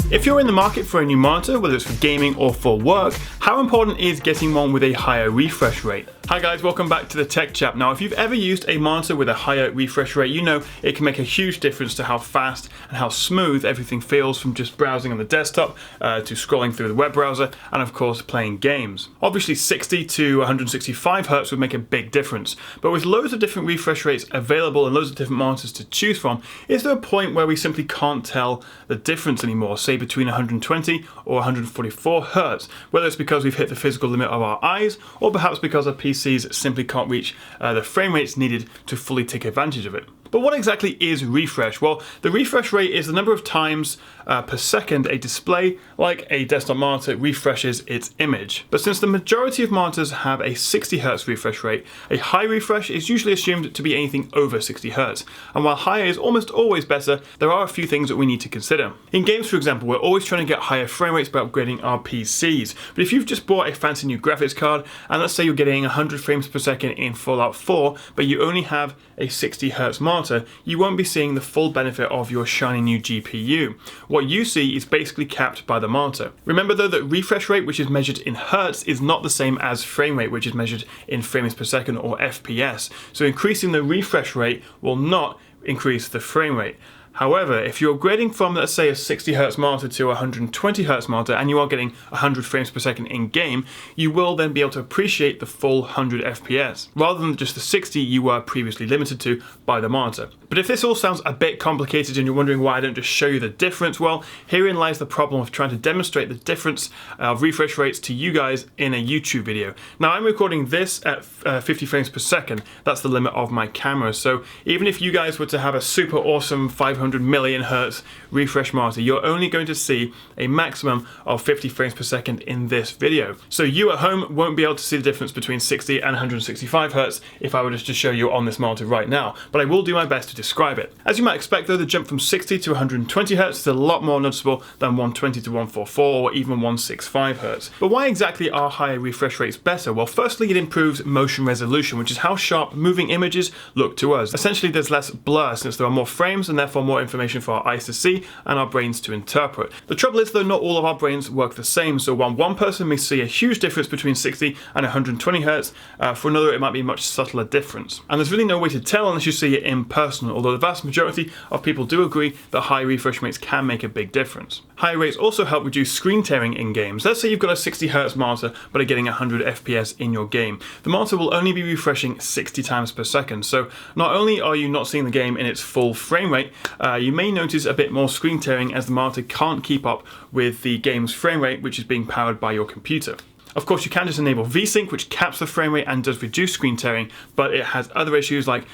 If you're in the market for a new monitor, whether it's for gaming or for work, how important is getting one with a higher refresh rate? Hi guys, welcome back to the Tech Chap. Now, if you've ever used a monitor with a higher refresh rate, you know it can make a huge difference to how fast and how smooth everything feels, from just browsing on the desktop to scrolling through the web browser and of course playing games. Obviously 60 to 165 Hz would make a big difference, but with loads of different refresh rates available and loads of different monitors to choose from, is there a point where we simply can't tell the difference anymore, say between 120 or 144 Hz, whether it's because we've hit the physical limit of our eyes or perhaps because our PCs simply can't reach the frame rates needed to fully take advantage of it. But what exactly is refresh? Well, the refresh rate is the number of times per second a display, like a desktop monitor, refreshes its image. But since the majority of monitors have a 60 Hz refresh rate, a high refresh is usually assumed to be anything over 60 Hz. And while higher is almost always better, there are a few things that we need to consider. In games, for example, we're always trying to get higher frame rates by upgrading our PCs. But if you've just bought a fancy new graphics card, and let's say you're getting 100 frames per second in Fallout 4, but you only have a 60 Hz monitor, you won't be seeing the full benefit of your shiny new GPU. What you see is basically capped by the monitor. Remember though that refresh rate, which is measured in Hertz, is not the same as frame rate, which is measured in frames per second or FPS. So increasing the refresh rate will not increase the frame rate. However, if you're upgrading from, let's say, a 60 Hz monitor to a 120 Hz monitor and you are getting 100 frames per second in game, you will then be able to appreciate the full 100 FPS, rather than just the 60 you were previously limited to by the monitor. But if this all sounds a bit complicated and you're wondering why I don't just show you the difference, well, herein lies the problem of trying to demonstrate the difference of refresh rates to you guys in a YouTube video. Now, I'm recording this at 50 frames per second. That's the limit of my camera. So even if you guys were to have a super awesome 500 million Hertz refresh monitor, you're only going to see a maximum of 50 frames per second in this video. So you at home won't be able to see the difference between 60 and 165 Hertz if I were just to show you on this monitor right now, but I will do my best to describe it. As you might expect though, the jump from 60 to 120 Hz is a lot more noticeable than 120 to 144 or even 165 Hz. But why exactly are higher refresh rates better? Well, firstly, it improves motion resolution, which is how sharp moving images look to us. Essentially, there's less blur since there are more frames and therefore more information for our eyes to see and our brains to interpret. The trouble is though, not all of our brains work the same, so while one person may see a huge difference between 60 and 120 Hz, for another it might be a much subtler difference. And there's really no way to tell unless you see it in person, although the vast majority of people do agree that high refresh rates can make a big difference. Higher rates also help reduce screen tearing in games. Let's say you've got a 60 Hz monitor but are getting 100 FPS in your game. The monitor will only be refreshing 60 times per second, so not only are you not seeing the game in its full frame rate, you may notice a bit more screen tearing as the monitor can't keep up with the game's frame rate, which is being powered by your computer. Of course, you can just enable VSync, which caps the frame rate and does reduce screen tearing, but it has other issues like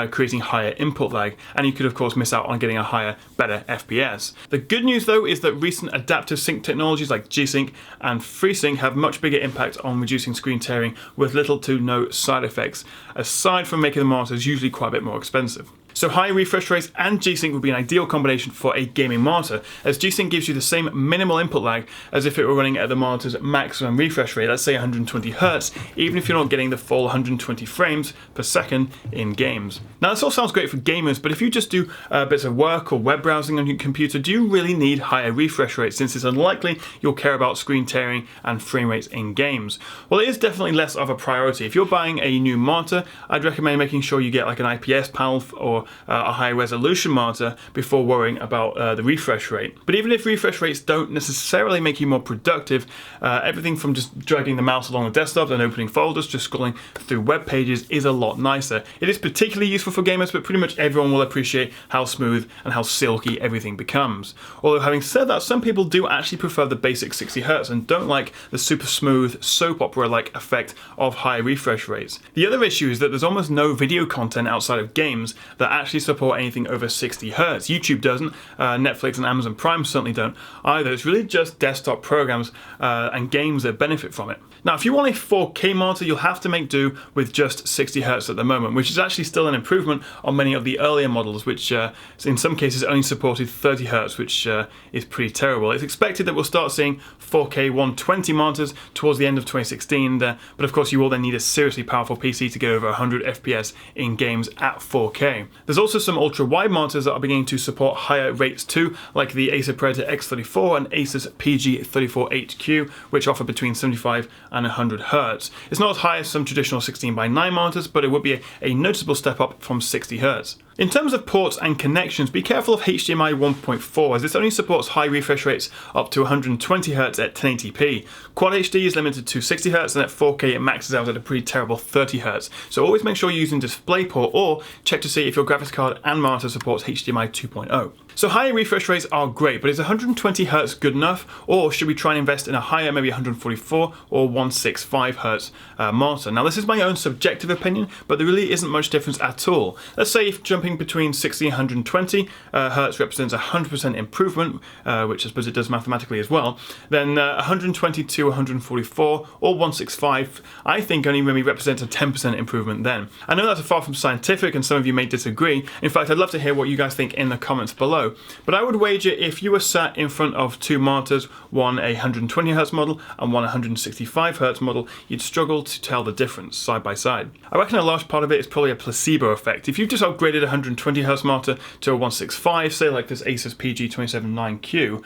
creating higher input lag, and you could of course miss out on getting a higher, better FPS. The good news though is that recent adaptive sync technologies like G-Sync and FreeSync have much bigger impact on reducing screen tearing with little to no side effects, aside from making the monitors usually quite a bit more expensive. So high refresh rates and G-Sync would be an ideal combination for a gaming monitor, as G-Sync gives you the same minimal input lag as if it were running at the monitor's maximum refresh rate, let's say 120 Hz, even if you're not getting the full 120 frames per second in games. Now this all sounds great for gamers, but if you just do bits of work or web browsing on your computer, do you really need higher refresh rates, since it's unlikely you'll care about screen tearing and frame rates in games? Well, it is definitely less of a priority. If you're buying a new monitor, I'd recommend making sure you get like an IPS panel or a high resolution monitor before worrying about the refresh rate. But even if refresh rates don't necessarily make you more productive, everything from just dragging the mouse along the desktop and opening folders, just scrolling through web pages is a lot nicer. It is particularly useful for gamers, but pretty much everyone will appreciate how smooth and how silky everything becomes. Although having said that, some people do actually prefer the basic 60 Hz and don't like the super smooth soap opera-like effect of high refresh rates. The other issue is that there's almost no video content outside of games that actually support anything over 60 Hz. YouTube doesn't, Netflix and Amazon Prime certainly don't either. It's really just desktop programs and games that benefit from it. Now, if you want a 4K monitor, you'll have to make do with just 60 Hz at the moment, which is actually still an improvement on many of the earlier models, which in some cases only supported 30 Hz, which is pretty terrible. It's expected that we'll start seeing 4K 120 monitors towards the end of 2016, but of course you will then need a seriously powerful PC to get over 100 FPS in games at 4K. There's also some ultra-wide monitors that are beginning to support higher rates too, like the Acer Predator X34 and Asus PG34HQ, which offer between 75 and 100 Hz. It's not as high as some traditional 16:9 monitors, but it would be a noticeable step up from 60 Hz. In terms of ports and connections, be careful of HDMI 1.4 as this only supports high refresh rates up to 120 Hz at 1080p. Quad HD is limited to 60 Hz and at 4K it maxes out at a pretty terrible 30 Hz. So always make sure you're using DisplayPort or check to see if your graphics card and monitor supports HDMI 2.0. So higher refresh rates are great, but is 120 Hz good enough, or should we try and invest in a higher, maybe 144 or 165 Hz monitor? Now this is my own subjective opinion, but there really isn't much difference at all. Let's say if jumping between 60 and 120 Hz represents a 100% improvement, which I suppose it does mathematically as well, then 120 to 144 or 165 I think only really represents a 10% improvement then. I know that's far from scientific and some of you may disagree. In fact, I'd love to hear what you guys think in the comments below. But I would wager if you were sat in front of two monitors, one a 120 Hz model and one 165 Hz model, you'd struggle to tell the difference side by side. I reckon a large part of it is probably a placebo effect. If you've just upgraded a 120 Hz monitor to a 165, say like this Asus PG279Q,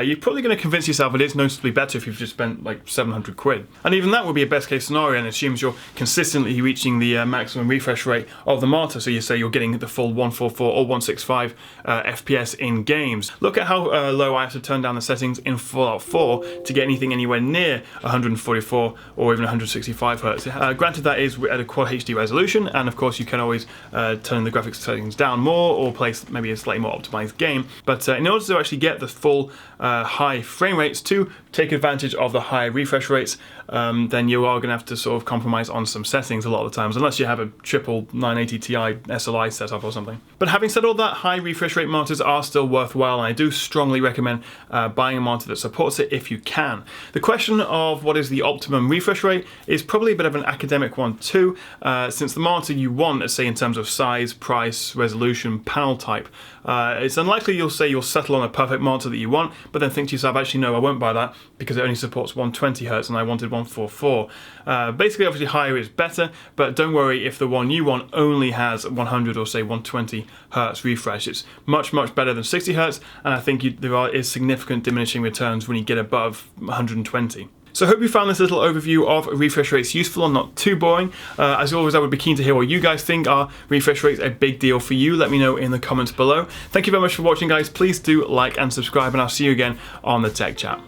you're probably going to convince yourself it is noticeably better if you've just spent like 700 quid. And even that would be a best case scenario and assumes you're consistently reaching the maximum refresh rate of the monitor, so you say you're getting the full 144 or 165 FPS in games. Look at how low I have to turn down the settings in Fallout 4 to get anything anywhere near 144 or even 165 Hz. Granted that is at a Quad HD resolution, and of course you can always turn the graphics settings down more or play maybe a slightly more optimized game, but in order to actually get the full high frame rates to take advantage of the high refresh rates, then you are going to have to sort of compromise on some settings a lot of the times, unless you have a triple 980 Ti SLI setup or something. But having said all that, high refresh rate monitors are still worthwhile, and I do strongly recommend buying a monitor that supports it if you can. The question of what is the optimum refresh rate is probably a bit of an academic one too, since the monitor you want, let's say in terms of size, price, resolution, panel type, it's unlikely you'll say you'll settle on a perfect monitor that you want, but then think to yourself, actually no, I won't buy that because it only supports 120 Hz and I wanted 144. Basically, obviously higher is better, but don't worry if the one you want only has 100 or say 120 Hz refresh. It's much better than 60 Hz, and I think there is significant diminishing returns when you get above 120. So I hope you found this little overview of refresh rates useful and not too boring. As always, I would be keen to hear what you guys think. Are refresh rates a big deal for you? Let me know in the comments below. Thank you very much for watching, guys. Please do like and subscribe, and I'll see you again on the Tech Chat.